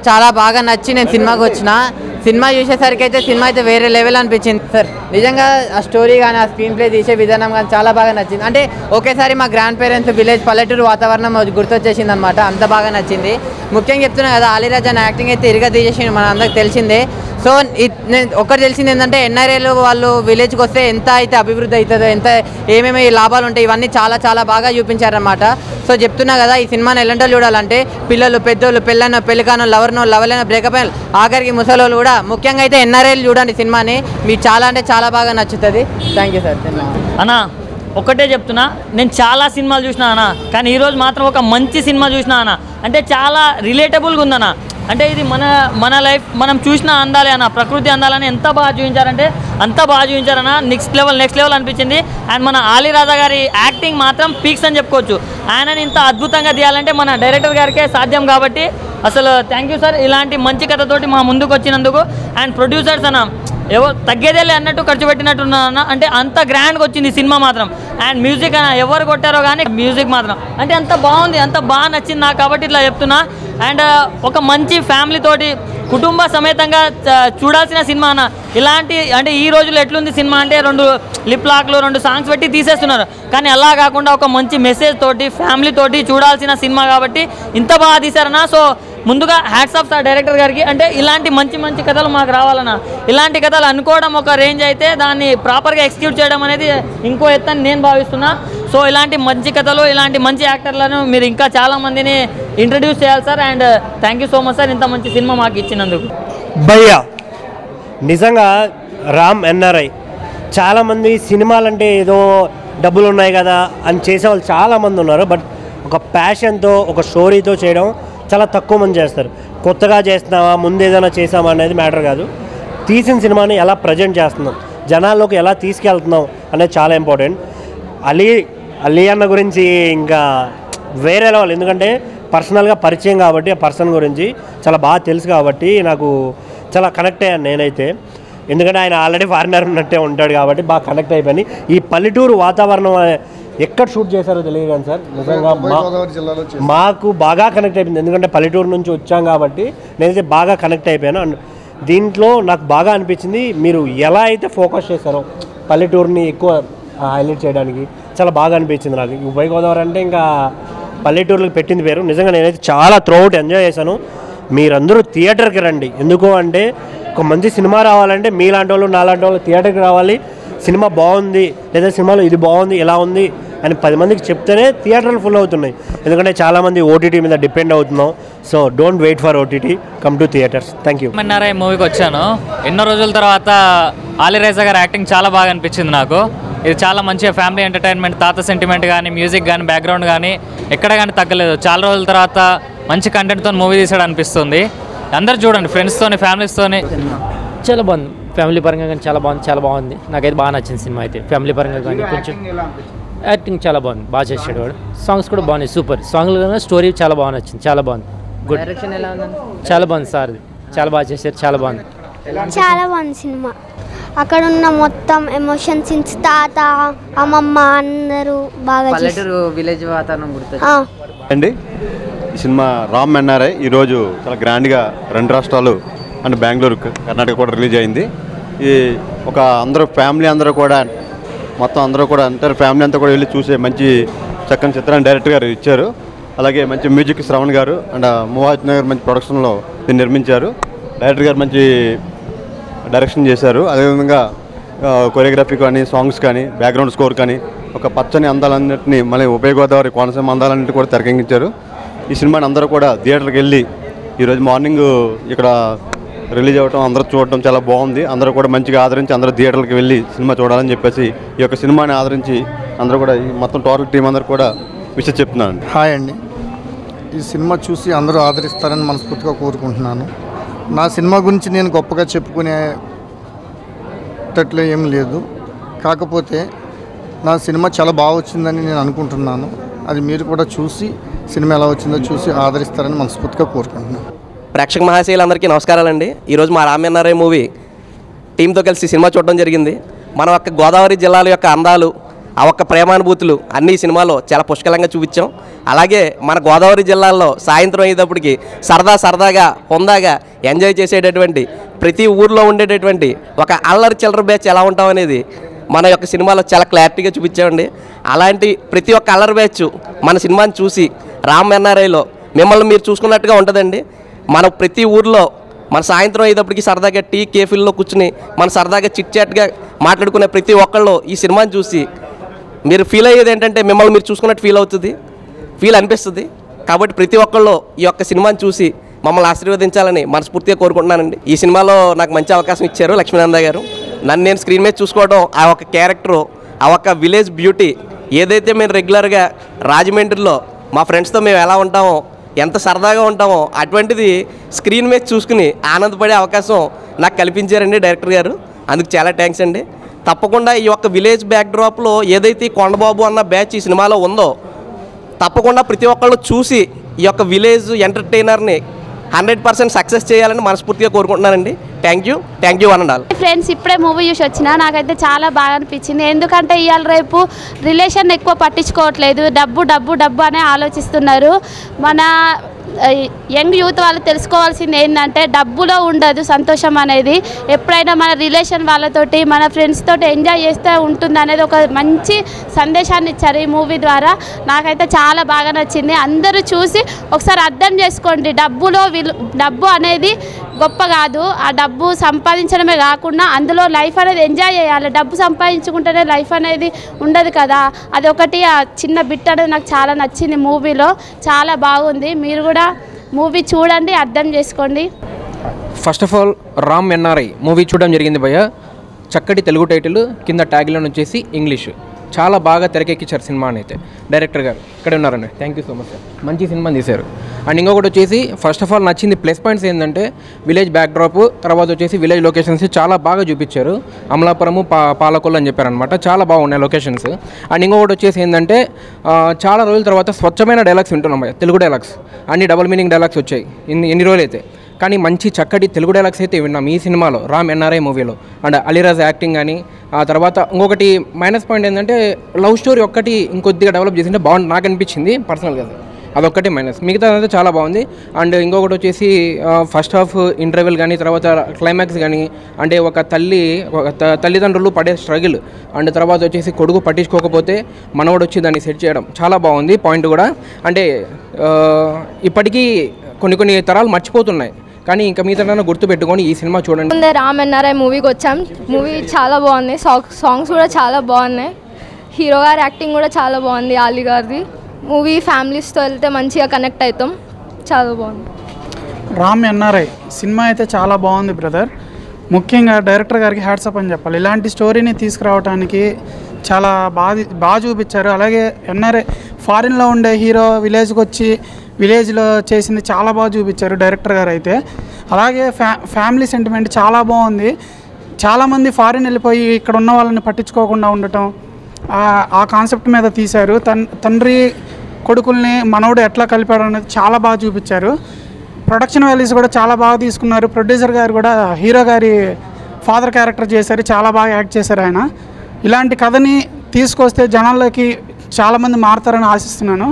చాలా బాగా నచ్చి నేను సినిమాకి వచ్చిన. సినిమా చూసేసరికి అయితే సినిమా అయితే వేరే లెవెల్ అనిపించింది సార్. నిజంగా ఆ స్టోరీ కానీ ఆ స్క్రీన్ ప్లే తీసే విధానం కానీ చాలా బాగా నచ్చింది. అంటే ఒకేసారి మా గ్రాండ్ పేరెంట్స్ విలేజ్ పల్లెటూరు వాతావరణం గుర్తొచ్చేసింది అనమాట. అంత బాగా నచ్చింది. ముఖ్యంగా చెప్తున్నా కదా, అలీరాజన్ యాక్టింగ్ అయితే ఇరుగా తీసేసి మన అందరికి తెలిసిందే. సో నేను ఒకటి తెలిసింది ఏంటంటే, ఎన్ఆర్ఏలు వాళ్ళు విలేజ్కి వస్తే ఎంత అయితే అభివృద్ధి అవుతుందో, ఎంత ఏమేమి లాభాలు ఉంటాయి, ఇవన్నీ చాలా చాలా బాగా చూపించారనమాట. సో చెప్తున్నా కదా, ఈ సినిమాని ఎలాంటి చూడాలంటే పిల్లలు, పెద్దోళ్ళు, పెళ్ళైన, పెళ్ళికానో, లవర్నో, లవలైన, బ్రేకప్ అయిన, ఆఖరికి ముసలోళ్ళు కూడా, ముఖ్యంగా అయితే ఎన్ఆర్ఏలు చూడండి సినిమాని. మీకు చాలా అంటే చాలా బాగా నచ్చుతుంది. Thank you sir. అన్నా ఒకటే చెప్తున్నా, నేను చాలా సినిమాలు చూసినా అన్న, కానీ ఈరోజు మాత్రం ఒక మంచి సినిమా చూసినా అన్న. అంటే చాలా రిలేటబుల్గా ఉందన్న. అంటే ఇది మన లైఫ్ మనం చూసిన అందాలే అన్న, ప్రకృతి అందాలని ఎంత బాగా చూపించారంటే అంత బాగా చూపించారన్న. నెక్స్ట్ లెవెల్ అనిపించింది. అండ్ మన అలీరాజా గారి యాక్టింగ్ మాత్రం పీక్స్ అని చెప్పుకోవచ్చు. ఆయనని ఇంత అద్భుతంగా తీయాలంటే మన డైరెక్టర్ గారికే సాధ్యం. కాబట్టి అసలు థ్యాంక్ యూ సార్, ఇలాంటి మంచి కథతోటి మా ముందుకు వచ్చినందుకు. అండ్ ప్రొడ్యూసర్స్ అన్న ఎవరు తగ్గేదేలే అన్నట్టు ఖర్చు పెట్టినట్టున్నా అన్న. అంటే అంత గ్రాండ్గా వచ్చింది సినిమా మాత్రం. అండ్ మ్యూజిక్ అన్న ఎవరు కొట్టారో కానీ మ్యూజిక్ మాత్రం అంటే అంత బాగుంది, అంత బాగా నచ్చింది నాకు. కాబట్టి ఇట్లా చెప్తున్నా. అండ్ ఒక మంచి ఫ్యామిలీతోటి కుటుంబ సమేతంగా చూడాల్సిన సినిమా అన్న. ఇలాంటి అంటే ఈ రోజుల్లో ఎట్లుంది సినిమా అంటే 2 లిప్ లాక్లు 2 సాంగ్స్ పెట్టి తీసేస్తున్నారు. కానీ అలా కాకుండా ఒక మంచి మెసేజ్ తోటి ఫ్యామిలీతోటి చూడాల్సిన సినిమా కాబట్టి ఇంత బాగా తీశారన్న. సో ముందుగా హ్యాట్స్ ఆఫ్ సార్ డైరెక్టర్ గారికి. అంటే ఇలాంటి మంచి కథలు మాకు రావాలన్నా. ఇలాంటి కథలు అనుకోవడం ఒక రేంజ్ అయితే, దాన్ని ప్రాపర్గా ఎగ్జిక్యూట్ చేయడం అనేది ఇంకో ఎత్తని నేను భావిస్తున్నా. సో ఇలాంటి మంచి కథలు, ఇలాంటి మంచి యాక్టర్లను మీరు ఇంకా చాలామందిని ఇంట్రడ్యూస్ చేయాలి sir. And thank you so much sir, ఇంత మంచి సినిమా మాకు ఇచ్చినందుకు. భయ్యా నిజంగా రామ్ ఎన్ఆర్ఐ చాలామంది సినిమాలంటే ఏదో డబ్బులు ఉన్నాయి కదా అని చేసేవాళ్ళు చాలామంది ఉన్నారు. బట్ ఒక ప్యాషన్తో, ఒక స్టోరీతో చేయడం చాలా తక్కువ మంది చేస్తారు. కొత్తగా చేస్తున్నావా, ముందు ఏదైనా చేసామా అనేది మ్యాటర్ కాదు. తీసిన సినిమాని ఎలా ప్రజెంట్ చేస్తున్నాం, జనాల్లోకి ఎలా తీసుకెళ్తున్నాం అనేది చాలా ఇంపార్టెంట్. అలీ అన్న గురించి ఇంకా వేరే లెవెల్. ఎందుకంటే పర్సనల్గా పరిచయం కాబట్టి ఆ పర్సన్ గురించి చాలా బాగా తెలుసు కాబట్టి నాకు చాలా కనెక్ట్ అయ్యాను నేనైతే. ఎందుకంటే ఆయన ఆల్రెడీ ఫారినర్ ఉన్నట్టే ఉంటాడు కాబట్టి బాగా కనెక్ట్ అయిపోయి. ఈ పల్లెటూరు వాతావరణం ఎక్కడ షూట్ చేశారో తెలియదు కానీ సార్, నిజంగా మాకు బాగా కనెక్ట్ అయిపోయింది. ఎందుకంటే పల్లెటూరు నుంచి వచ్చాం కాబట్టి నేనైతే బాగా కనెక్ట్ అయిపోయాను. అండ్ దీంట్లో నాకు బాగా అనిపించింది, మీరు ఎలా అయితే ఫోకస్ చేశారో పల్లెటూరుని ఎక్కువ హైలైట్ చేయడానికి చాలా బాగా అనిపించింది నాకు. ఉభయ గోదావరి అంటే ఇంకా పల్లెటూరులకు పెట్టింది పేరు. నిజంగా నేనైతే చాలా త్రూఅవుట్ ఎంజాయ్ చేశాను. మీరందరూ థియేటర్కి రండి. ఎందుకు అంటే ఒక మంచి సినిమా రావాలంటే మీలాంటి వాళ్ళు, నాలాంటి వాళ్ళు థియేటర్కి రావాలి. సినిమా బాగుంది, లేదా సినిమాలో ఇది బాగుంది, ఇలా ఉంది అని 10 మందికి చెప్తేనే థియేటర్లు ఫుల్ అవుతున్నాయి. ఎందుకంటే చాలామంది ఓటీటీ మీద డిపెండ్ అవుతున్నాం. So don't wait for OTT, come to theatres. Thank you. NRI మూవీకి వచ్చాను. ఎన్నో రోజుల తర్వాత అలీరాజా గారి యాక్టింగ్ చాలా బాగా అనిపించింది నాకు. ఇది చాలా మంచిగా ఫ్యామిలీ ఎంటర్టైన్మెంట్, తాత సెంటిమెంట్ కానీ, మ్యూజిక్ కానీ, బ్యాక్గ్రౌండ్ కానీ ఎక్కడ కానీ తగ్గలేదు. చాలా రోజుల తర్వాత మంచి కంటెంట్తో మూవీ తీసాడు అనిపిస్తుంది. అందరు చూడండి, ఫ్రెండ్స్తోని, ఫ్యామిలీస్తోని. చాలా బాగుంది, ఫ్యామిలీ పరంగా కానీ చాలా బాగుంది. నాకైతే బాగా నచ్చింది సినిమా అయితే. ఫ్యామిలీ పరంగా కానీ కొంచెం యాక్టింగ్ చాలా బాగుంది, బాగా చేసాడు వాడు. సాంగ్స్ కూడా బాగున్నాయి, సూపర్ సాంగ్లు కానీ. స్టోరీ చాలా బాగా నచ్చింది, చాలా బాగుంది. గుడ్, చాలా బాగుంది సార్, చాలా బాగా చేశారు, చాలా బాగుంది. చాలా బాగుంది సినిమా. అక్కడ ఉన్న మొత్తం ఎమోషన్ సీన్స్, తాత, అమ్మమ్మ అందరూ బాగా పల్లెటూరు విలేజ్ వాతావరణం అండి. ఈ సినిమా రామ్ ఎన్ఆర్ఐ ఈరోజు చాలా గ్రాండ్గా 2 రాష్ట్రాలు అండ్ బెంగళూరు, కర్ణాటక కూడా రిలీజ్ అయింది. ఇది ఒక అందరూ ఫ్యామిలీ అందరూ కూడా మొత్తం అందరూ కూడా అంటారు ఫ్యామిలీ అంతా కూడా వెళ్ళి చూసే మంచి చక్కని చిత్రాన్ని డైరెక్టర్ గారు ఇచ్చారు. అలాగే మంచి మ్యూజిక్ శ్రవణ్ గారు అండ్ మోహాజ్ నగర్ మంచి ప్రొడక్షన్లో దీన్ని నిర్మించారు. డైరెక్టర్ గారు మంచి డైరెక్షన్ చేశారు. అదేవిధంగా కొరియోగ్రఫీ కానీ, సాంగ్స్ కానీ, బ్యాక్గ్రౌండ్ స్కోర్ కానీ ఒక పచ్చని అందాలన్నింటినీ మళ్ళీ ఉభయ గోదావరి కోనసీమ అందాలన్నింటినీ కూడా తెరకెక్కించారు. ఈ సినిమాని అందరూ కూడా థియేటర్కి వెళ్ళి ఈరోజు మార్నింగ్ ఇక్కడ రిలీజ్ అవ్వడం, అందరూ చూడటం చాలా బాగుంది. అందరూ కూడా మంచిగా ఆదరించి అందరూ థియేటర్కి వెళ్ళి సినిమా చూడాలని చెప్పేసి ఈ యొక్క సినిమాని ఆదరించి అందరూ కూడా మొత్తం టోటల్ టీం అందరూ కూడా విషయం చెప్తున్నాను. హాయ్ అండి. ఈ సినిమా చూసి అందరూ ఆదరిస్తారని మనస్ఫూర్తిగా కోరుకుంటున్నాను. నా సినిమా గురించి నేను గొప్పగా చెప్పుకునేటట్లు ఏం లేదు. కాకపోతే నా సినిమా చాలా బాగా వచ్చిందని నేను అనుకుంటున్నాను. అది మీరు కూడా చూసి సినిమా ఎలా వచ్చిందో చూసి ఆదరిస్తారని మనస్ఫూర్తిగా కోరుకుంటున్నాను. ప్రేక్షక మహాశయులందరికీ నమస్కారాలండి. ఈరోజు మా రామ్ ఎన్ఆర్ఐ మూవీ టీంతో కలిసి సినిమా చూడడం జరిగింది. మన యొక్క గోదావరి జిల్లాల యొక్క అందాలు, ఆ ఒక్క ప్రేమానుభూతులు అన్ని ఈ సినిమాలో చాలా పుష్కలంగా చూపించాం. అలాగే మన గోదావరి జిల్లాలో సాయంత్రం అయ్యేటప్పటికి సరదాగా హుందాగా ఎంజాయ్ చేసేటటువంటి ప్రతి ఊర్లో ఉండేటటువంటి ఒక అల్లరి చిల్లర బ్యాచ్ ఎలా ఉంటాం అనేది మన యొక్క సినిమాలో చాలా క్లారిటీగా చూపించామండి. అలాంటి ప్రతి ఒక్క అల్లరి బ్యాచ్ మన సినిమాని చూసి రామ్ ఎన్ఆర్ఐలో మిమ్మల్ని మీరు చూసుకున్నట్టుగా ఉంటుందండి. మన ప్రతి ఊర్లో మన సాయంత్రం అయ్యేటప్పటికి సరదాగా టీ కేఫీల్లో కూర్చుని మన సరదాగా చిట్ చాట్గా మాట్లాడుకునే ప్రతి ఒక్కళ్ళు ఈ సినిమాని చూసి మీరు ఫీల్ అయ్యేది ఏంటంటే మిమ్మల్ని మీరు చూసుకున్నట్టు ఫీల్ అనిపిస్తుంది. కాబట్టి ప్రతి ఒక్కళ్ళు ఈ యొక్క సినిమాని చూసి మమ్మల్ని ఆశీర్వదించాలని మనస్ఫూర్తిగా కోరుకుంటున్నానండి. ఈ సినిమాలో నాకు మంచి అవకాశం ఇచ్చారు లక్ష్మీనంద గారు. నన్ను నేను స్క్రీన్ మీద చూసుకోవడం, ఆ ఒక క్యారెక్టరు, ఆ ఒక్క విలేజ్ బ్యూటీ ఏదైతే మేము రెగ్యులర్గా రాజమండ్రిలో మా ఫ్రెండ్స్తో మేము ఎలా ఉంటామో, ఎంత సరదాగా ఉంటామో అటువంటిది స్క్రీన్ మీద చూసుకుని ఆనందపడే అవకాశం నాకు కల్పించారండి డైరెక్టర్ గారు. అందుకు చాలా థ్యాంక్స్ అండి. తప్పకుండా ఈ యొక్క విలేజ్ బ్యాక్డ్రాప్లో ఏదైతే కొండబాబు అన్న బ్యాచ్ ఈ సినిమాలో ఉందో తప్పకుండా ప్రతి ఒక్కళ్ళు చూసి ఈ యొక్క విలేజ్ ఎంటర్టైనర్ని 100% సక్సెస్ చేయాలని మనస్ఫూర్తిగా కోరుకుంటున్నానండి. థ్యాంక్ యూ అనండి. ఫ్రెండ్స్, ఇప్పుడే మూవీ చూసి వచ్చిన నాకైతే చాలా బాగా అనిపించింది. ఎందుకంటే ఇవాళ రేపు రిలేషన్ ఎక్కువ పట్టించుకోవట్లేదు, డబ్బు అనే ఆలోచిస్తున్నారు. మన యంగ్ యూత్ వాళ్ళు తెలుసుకోవాల్సింది ఏంటంటే డబ్బులో ఉండదు సంతోషం అనేది. ఎప్పుడైనా మన రిలేషన్ వాళ్ళతోటి మన ఫ్రెండ్స్ తోటి ఎంజాయ్ చేస్తే ఉంటుంది అనేది ఒక మంచి సందేశాన్ని ఇచ్చారు ఈ మూవీ ద్వారా. నాకైతే చాలా బాగా నచ్చింది. అందరూ చూసి ఒకసారి అర్థం చేసుకోండి, డబ్బు అనేది గొప్ప కాదు. ఆ డబ్బు సంపాదించడమే కాకుండా అందులో లైఫ్ అనేది ఎంజాయ్ చేయాలి. డబ్బు సంపాదించుకుంటేనే లైఫ్ అనేది ఉండదు కదా. అదొకటి ఆ చిన్న బిట్ అనేది నాకు చాలా నచ్చింది మూవీలో. చాలా బాగుంది. మీరు కూడా మూవీ చూడండి, అర్థం చేసుకోండి. First of all Ram NRI movie చూడడం జరిగింది భయ్య. చక్కటి తెలుగు టైటిల్, కింద ట్యాగ్లైన్ వచ్చేసి ఇంగ్లీష్. చాలా బాగా తెరకెక్కించారు సినిమాని అయితే డైరెక్టర్ గారు. ఇక్కడే ఉన్నారండి. Thank you so much sir. మంచి సినిమా తీశారు. అండ్ ఇంకొకటి వచ్చేసి ఫస్ట్ ఆఫ్ ఆల్ నచ్చింది ప్లస్ పాయింట్స్ ఏంటంటే విలేజ్ బ్యాక్డ్రాప్, తర్వాత వచ్చేసి విలేజ్ లొకేషన్స్ చాలా బాగా చూపించారు. అమలాపురము, పాలకొల్లు అని చెప్పారనమాట. చాలా బాగున్నాయి లొకేషన్స్. అండ్ ఇంకొకటి వచ్చేసి ఏంటంటే చాలా రోజుల తర్వాత స్వచ్ఛమైన డైలాగ్స్ వింటున్నాం, తెలుగు డైలాగ్స్. అన్ని డబుల్ మీనింగ్ డైలాగ్స్ వచ్చాయి ఎన్ని రోజులు అయితే. కానీ మంచి చక్కటి తెలుగు డైలాగ్స్ అయితే విన్నాం ఈ సినిమాలో, రామ్ ఎన్ఆర్ఐ మూవీలో. అండ్ అలీరాజ్ యాక్టింగ్ కానీ, ఆ తర్వాత ఇంకొకటి మైనస్ పాయింట్ ఏంటంటే లవ్ స్టోరీ ఒక్కటి ఇంకొద్దిగా డెవలప్ చేసింటే బాగుంది నాకు అనిపించింది పర్సనల్గా. అదొక్కటే మైనస్, మిగతా అయితే చాలా బాగుంది. అండ్ ఇంకొకటి వచ్చేసి ఫస్ట్ హాఫ్ ఇంటర్వెల్ కానీ, తర్వాత క్లైమాక్స్ కానీ, అంటే ఒక తల్లిదండ్రులు పడే స్ట్రగుల్, అండ్ తర్వాత వచ్చేసి కొడుకు పట్టించుకోకపోతే మనవడు వచ్చి దాన్ని సెట్ చేయడం చాలా బాగుంది. పాయింట్ కూడా అంటే ఇప్పటికీ కొన్ని తరాలు మర్చిపోతున్నాయి, కానీ ఇంకా మీతో గుర్తుపెట్టుకొని ఈ సినిమా చూడండి. రామ్ ఎన్ఆర్ఐ మూవీకి వచ్చాం. మూవీ చాలా బాగుంది. సాంగ్స్ కూడా చాలా బాగున్నాయి. హీరో గారి యాక్టింగ్ కూడా చాలా బాగుంది, ఆలీ గారిది. మూవీ ఫ్యామిలీస్తో వెళ్తే మంచిగా కనెక్ట్ అవుతాం. చాలా బాగుంది. రామ్ ఎన్ఆర్ఐ సినిమా అయితే చాలా బాగుంది బ్రదర్. ముఖ్యంగా డైరెక్టర్ గారికి హ్యాట్సప్ అని చెప్పాలి. ఇలాంటి స్టోరీని తీసుకురావడానికి చాలా బాగా చూపించారు. అలాగే ఎన్ఆర్ఐ ఫారిన్లో ఉండే హీరో విలేజ్కి వచ్చి విలేజ్లో చేసింది చాలా బాగా చూపించారు డైరెక్టర్ గారు అయితే. అలాగే ఫ్యామిలీ సెంటిమెంట్ చాలా బాగుంది. చాలామంది ఫారిన్ వెళ్ళిపోయి ఇక్కడ ఉన్న వాళ్ళని పట్టించుకోకుండా ఉండటం, ఆ కాన్సెప్ట్ మీద తీశారు. తండ్రి కొడుకుల్ని మనవడు ఎట్లా కలిపాడు అనేది చాలా బాగా చూపించారు. ప్రొడక్షన్ వాల్యూస్ కూడా చాలా బాగా తీసుకున్నారు. ప్రొడ్యూసర్ గారు కూడా హీరో గారి ఫాదర్ క్యారెక్టర్ చేశారు, చాలా బాగా యాక్ట్ చేశారు ఆయన. ఇలాంటి కథని తీసుకొస్తే జనాల్లోకి చాలామంది మారుతారని ఆశిస్తున్నాను.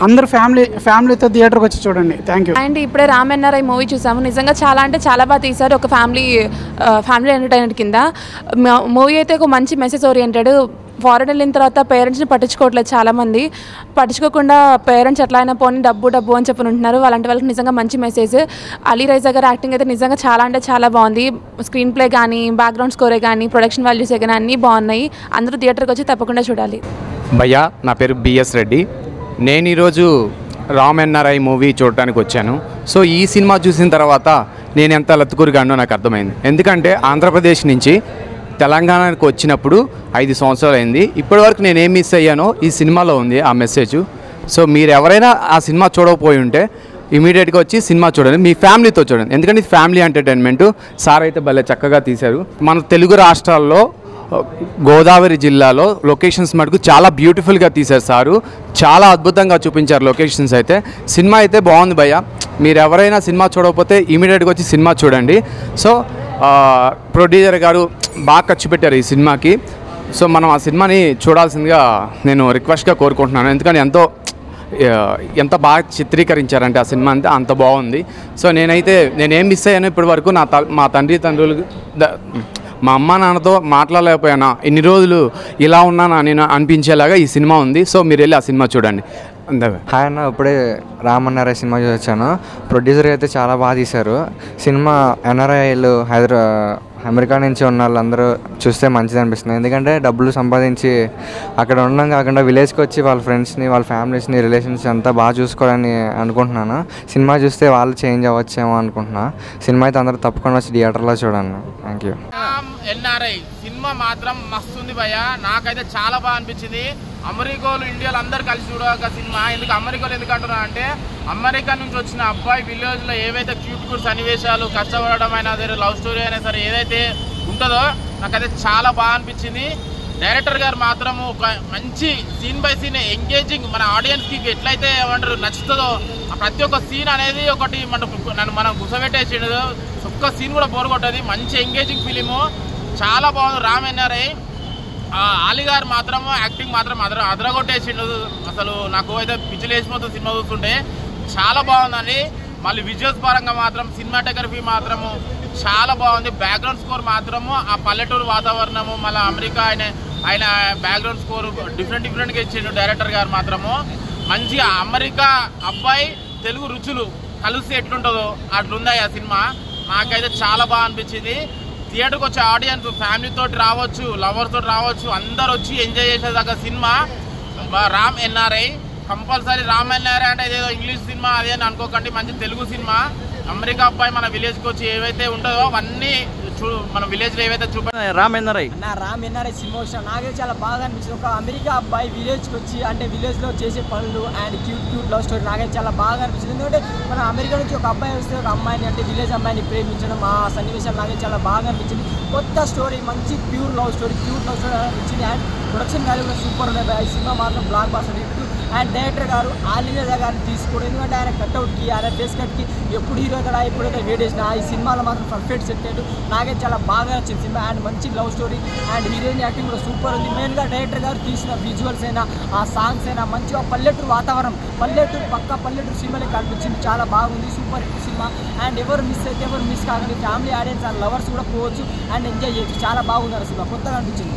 అందరూ ఫ్యామిలీతో థియేటర్కి వచ్చి చూడండి. Thank you. అండ్ ఇప్పుడే రామ్ ఎన్ఆర్ఐ మూవీ చూసాము. నిజంగా చాలా అంటే చాలా బాగా తీశారు. ఒక ఫ్యామిలీ ఎంటర్టైనర్ కింద మూవీ అయితే ఒక మంచి మెసేజ్ ఓరియంటెడ్. ఫారెన్ వెళ్ళిన తర్వాత పేరెంట్స్ని పట్టించుకోవట్లేదు చాలామంది. పట్టించుకోకుండా పేరెంట్స్ ఎట్లా అయినా పోనీ డబ్బు అని చెప్పి ఉంటున్నారు. అలాంటి వాళ్ళకి నిజంగా మంచి మెసేజ్. అలీరైజా గారి యాక్టింగ్ అయితే నిజంగా చాలా అంటే చాలా బాగుంది. స్క్రీన్ ప్లే కానీ, బ్యాక్గ్రౌండ్ స్కోరే కానీ, ప్రొడక్షన్ వాల్యూస్ కానీ అన్నీ బాగున్నాయి. అందరూ థియేటర్కి వచ్చి తప్పకుండా చూడాలి. భయ్యా, నా పేరు బిఎస్ రెడ్డి. నేను ఈరోజు రామ్ ఎన్ఆర్ఐ మూవీ చూడటానికి వచ్చాను. సో ఈ సినిమా చూసిన తర్వాత నేను ఎంత లత్తుకూరుగానో నాకు అర్థమైంది. ఎందుకంటే ఆంధ్రప్రదేశ్ నుంచి తెలంగాణకు వచ్చినప్పుడు 5 సంవత్సరాలు అయింది. ఇప్పటివరకు నేను ఏం మిస్ అయ్యానో ఈ సినిమాలో ఉంది ఆ మెసేజ్. సో మీరు ఎవరైనా ఆ సినిమా చూడకపోయి ఉంటే ఇమీడియట్గా వచ్చి సినిమా చూడండి, మీ ఫ్యామిలీతో చూడండి. ఎందుకంటే ఇది ఫ్యామిలీ ఎంటర్టైన్మెంట్. సార్ అయితే భలే చక్కగా తీశారు. మన తెలుగు రాష్ట్రాల్లో గోదావరి జిల్లాలో లొకేషన్స్ మటుకు చాలా బ్యూటిఫుల్గా తీశారు సారు. చాలా అద్భుతంగా చూపించారు లొకేషన్స్ అయితే. సినిమా అయితే బాగుంది భయ్య. మీరు ఎవరైనా సినిమా చూడకపోతే ఇమీడియట్గా వచ్చి సినిమా చూడండి. సో ప్రొడ్యూసర్ గారు బాగా ఖర్చు పెట్టారు ఈ సినిమాకి. సో మనం ఆ సినిమాని చూడాల్సిందిగా నేను రిక్వెస్ట్గా కోరుకుంటున్నాను. ఎందుకంటే ఎంత బాగా చిత్రీకరించారంటే ఆ సినిమా అంతే అంత బాగుంది. సో నేనేం మిస్ అయ్యాను ఇప్పటి వరకు మా తండ్రులు మా అమ్మ నాన్నతో మాట్లాడలేకపోయానా, ఇన్ని రోజులు ఇలా ఉన్నానా నేను అనిపించేలాగా ఈ సినిమా ఉంది. సో మీరు వెళ్ళి ఆ సినిమా చూడండి. హాయ్ అన్న, ఇప్పుడే రామ్ ఎన్ఆర్ఐ సినిమా చూసొచ్చాను. ప్రొడ్యూసర్ అయితే చాలా బాగా తీశారు సినిమా. ఎన్ఆర్ఐలు అమెరికా నుంచి ఉన్న వాళ్ళందరూ చూస్తే మంచిది అనిపిస్తుంది. ఎందుకంటే డబ్బులు సంపాదించి అక్కడ ఉండడం కాకుండా విలేజ్కి వచ్చి వాళ్ళ ఫ్రెండ్స్ని, వాళ్ళ ఫ్యామిలీస్ని, రిలేషన్స్ అంతా బాగా చూసుకోవాలని అనుకుంటున్నాను. సినిమా చూస్తే వాళ్ళు చేంజ్ అవ్వచ్చేమో అనుకుంటున్నా. సినిమా అయితే అందరూ తప్పకుండా వచ్చి థియేటర్లో చూడండి. Thank you. ఎన్ఆర్ఐ సినిమా మాత్రం మస్తుంది భయ్య. నాకైతే చాలా బాగా అనిపించింది. అమెరికాలో ఇండియాలో అందరు కలిసి చూడక సినిమా. అమెరికాలో ఎందుకు అంటున్నా అంటే, అమెరికా నుంచి వచ్చిన అబ్బాయి విలేజ్లో ఏవైతే క్యూట్ సన్నివేశాలు, కష్టపడడం అయినా సరే, లవ్ స్టోరీ అయినా సరే ఏదైతే ఉంటుందో నాకైతే చాలా బాగా అనిపించింది. డైరెక్టర్ గారు మాత్రం ఒక మంచి సీన్ బై సీన్ ఎంగేజింగ్, మన ఆడియన్స్కి ఎట్లయితే ఏమంటారు నచ్చుతుందో ప్రతి ఒక్క సీన్ అనేది ఒకటి మనం గుసబెట్టేసిండు. ఒక్క సీన్ కూడా బోర్ కొట్టది. మంచి ఎంగేజింగ్ ఫిలిము, చాలా బాగుంది. రామ్ ఎన్ఆర్ఐ ఆలీ గారు మాత్రం యాక్టింగ్ మాత్రం అదరగొట్టేసిండు. అసలు నాకు అయితే పిచ్చిలు వేసిపోతుంది సినిమా చూస్తుంటే. చాలా బాగుందండి. మళ్ళీ విజువల్స్ పరంగా మాత్రం సినిమాటోగ్రఫీ మాత్రము చాలా బాగుంది. బ్యాక్గ్రౌండ్ స్కోర్ మాత్రము ఆ పల్లెటూరు వాతావరణము, మళ్ళీ అమెరికా ఆయన బ్యాక్గ్రౌండ్ స్కోర్ డిఫరెంట్గా ఇచ్చిండు డైరెక్టర్ గారు మాత్రము. మంచిగా అమెరికా అబ్బాయి తెలుగు రుచులు కలిసి ఎట్లుంటుందో అట్లుంది ఆ సినిమా. నాకైతే చాలా బాగా అనిపించింది. థియేటర్కి వచ్చే ఆడియన్స్ ఫ్యామిలీ తోటి రావచ్చు, లవర్స్ తోటి రావచ్చు, అందరు వచ్చి ఎంజాయ్ చేసేదాకా cinema Ram NRI. Compulsory Ram NRI అంటే ఏదో ఇంగ్లీష్ సినిమా అదే అని అనుకోకండి, మంచి తెలుగు సినిమా. అమెరికా అబ్బాయి మన విలేజ్కి వచ్చి ఏవైతే ఉంటుందో అవన్నీ మన విలేజ్లో ఏవైతే రామ్ ఎన్ఆర్ఐ సినిమా వచ్చిన నాకైతే చాలా బాగా అనిపించింది. ఒక అమెరికా అబ్బాయి విలేజ్కి వచ్చి అంటే విలేజ్లో చేసే పనులు అండ్ క్యూట్ లవ్ స్టోరీ నాకైతే చాలా బాగా అనిపించింది. ఎందుకంటే మన అమెరికా నుంచి ఒక అబ్బాయి వస్తే ఒక అమ్మాయిని అంటే విలేజ్ అమ్మాయిని ప్రేమించడం, ఆ సన్నివేశాలు నాకైతే చాలా బాగా అనిపించింది. కొత్త స్టోరీ, మంచి క్యూట్ లవ్ స్టోరీ అనిపించింది. అండ్ ప్రొడక్షన్ వాల్యూ కూడా సూపర్ ఉన్నాయి. ఈ సినిమా మాత్రం blockbuster hit. And director గారు ఆలీ గారిని తీసుకోవడం, ఎందుకంటే ఆయన కట్అవుట్కి, ఆయన ఫేస్ కట్కి ఎప్పుడు హీరో కదా ఎప్పుడైతే వేడేసిన ఈ సినిమాలో మాత్రం పర్ఫెక్ట్ సెట్ అయ్యాడు. నాకైతే చాలా బాగా నచ్చింది సినిమా. అండ్ మంచి love story and heroine acting కూడా సూపర్ ఉంది. మెయిన్గా డైరెక్టర్ గారు తీసిన విజువల్స్ అయినా, ఆ సాంగ్స్ అయినా, మంచిగా పల్లెటూరు వాతావరణం, పల్లెటూరు సినిమాలే కనిపించింది. చాలా బాగుంది, సూపర్ హిట్ సినిమా. అండ్ ఎవరు మిస్ కాకండి, ఫ్యామిలీ ఆడియన్స్ అండ్ లవర్స్ కూడా పోవచ్చు అండ్ ఎంజాయ్ చేయొచ్చు. చాలా బాగుంది సినిమా, కొత్తగా అనిపించింది.